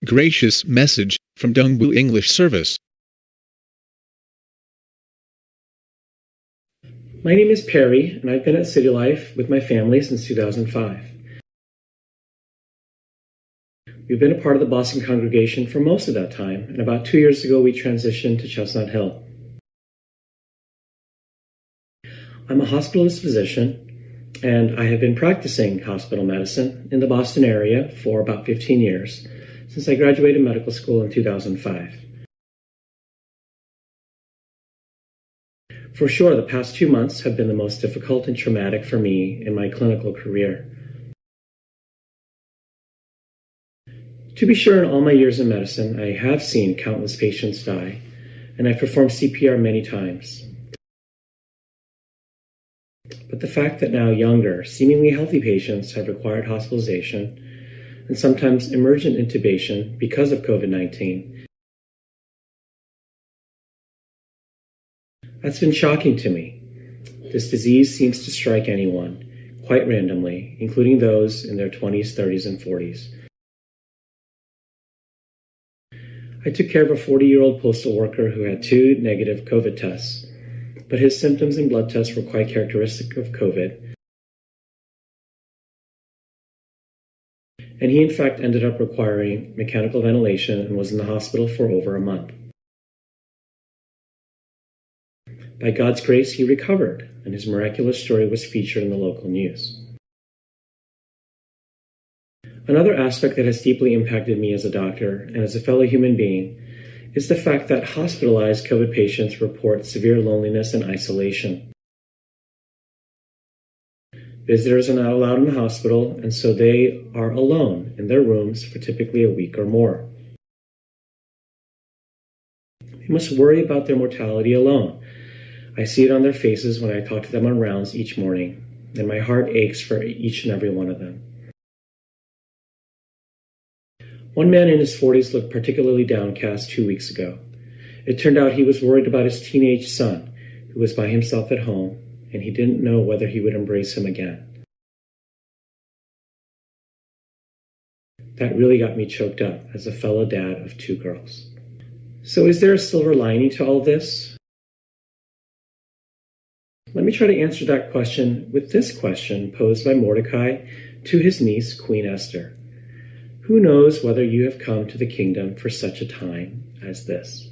gracious message from Dongbu English Service. My name is Perry, and I've been at City Life with my family since 2005. We've been a part of the Boston congregation for most of that time, and about 2 years ago we transitioned to Chestnut Hill. I'm a hospitalist physician, and I have been practicing hospital medicine in the Boston area for about 15 years, since I graduated medical school in 2005. For sure, the past 2 months have been the most difficult and traumatic for me in my clinical career. To be sure, in all my years in medicine, I have seen countless patients die, and I've performed CPR many times. But the fact that now younger, seemingly healthy patients have required hospitalization and sometimes emergent intubation because of COVID-19, that's been shocking to me. This disease seems to strike anyone, quite randomly, including those in their 20s, 30s, and 40s. I took care of a 40-year-old postal worker who had 2 negative COVID tests, but his symptoms and blood tests were quite characteristic of COVID. And he in fact ended up requiring mechanical ventilation and was in the hospital for over a month. By God's grace, he recovered, and his miraculous story was featured in the local news. Another aspect that has deeply impacted me as a doctor and as a fellow human being is the fact that hospitalized COVID patients report severe loneliness and isolation. Visitors are not allowed in the hospital, and so they are alone in their rooms for typically a week or more. They must worry about their mortality alone. I see it on their faces when I talk to them on rounds each morning, and my heart aches for each and every one of them. One man in his 40s looked particularly downcast 2 weeks ago. It turned out he was worried about his teenage son, who was by himself at home, and he didn't know whether he would embrace him again. That really got me choked up as a fellow dad of 2 girls. So is there a silver lining to all this? Let me try to answer that question with this question posed by Mordecai to his niece, Queen Esther. Who knows whether you have come to the kingdom for such a time as this?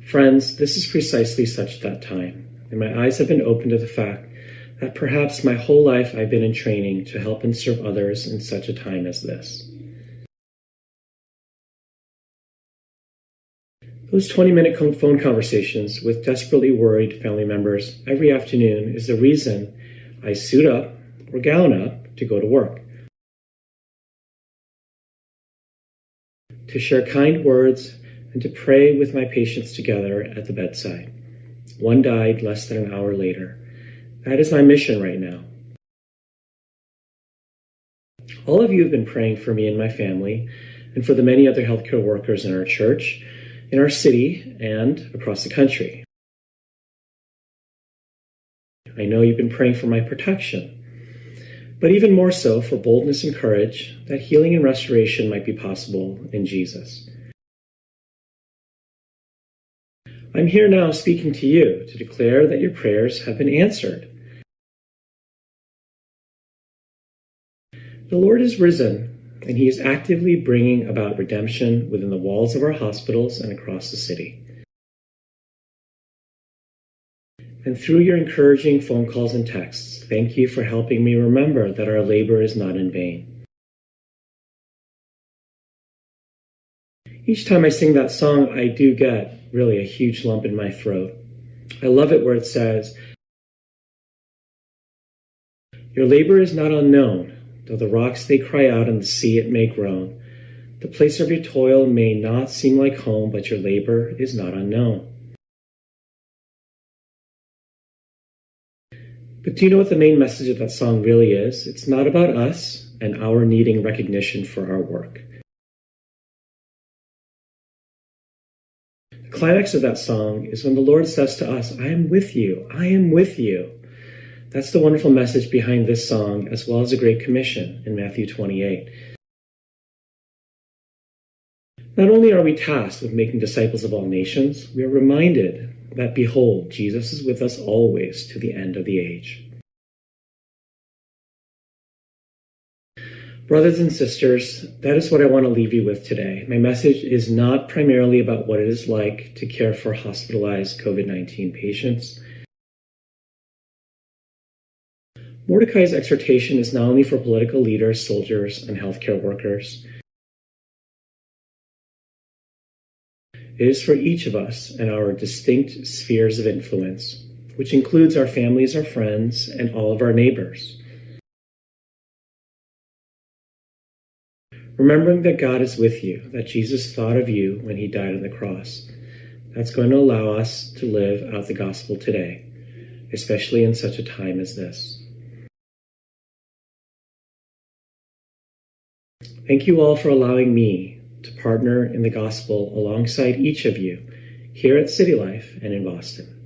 Friends, this is precisely such that time, and my eyes have been opened to the fact that perhaps my whole life I've been in training to help and serve others in such a time as this. Those 20-minute phone conversations with desperately worried family members every afternoon is the reason I suit up or gown up to go to work. To share kind words and to pray with my patients together at the bedside. One died less than an hour later. That is my mission right now. All of you have been praying for me and my family, and for the many other healthcare workers in our church, in our city, and across the country. I know you've been praying for my protection, but even more so for boldness and courage that healing and restoration might be possible in Jesus. I'm here now speaking to you to declare that your prayers have been answered. The Lord is risen, and he is actively bringing about redemption within the walls of our hospitals and across the city. And through your encouraging phone calls and texts, thank you for helping me remember that our labor is not in vain. Each time I sing that song, I do get really a huge lump in my throat. I love it where it says, "Your labor is not unknown, though the rocks they cry out and the sea it may groan. The place of your toil may not seem like home, but your labor is not unknown." But do you know what the main message of that song really is? It's not about us and our needing recognition for our work. The climax of that song is when the Lord says to us, "I am with you, I am with you." That's the wonderful message behind this song, as well as the Great Commission in Matthew 28. Not only are we tasked with making disciples of all nations, we are reminded that, behold, Jesus is with us always to the end of the age. Brothers and sisters, that is what I want to leave you with today. My message is not primarily about what it is like to care for hospitalized COVID-19 patients. Mordecai's exhortation is not only for political leaders, soldiers, and healthcare workers. It is for each of us and our distinct spheres of influence, which includes our families, our friends, and all of our neighbors. Remembering that God is with you, that Jesus thought of you when he died on the cross, that's going to allow us to live out the gospel today, especially in such a time as this. Thank you all for allowing me to partner in the gospel alongside each of you here at City Life and in Boston.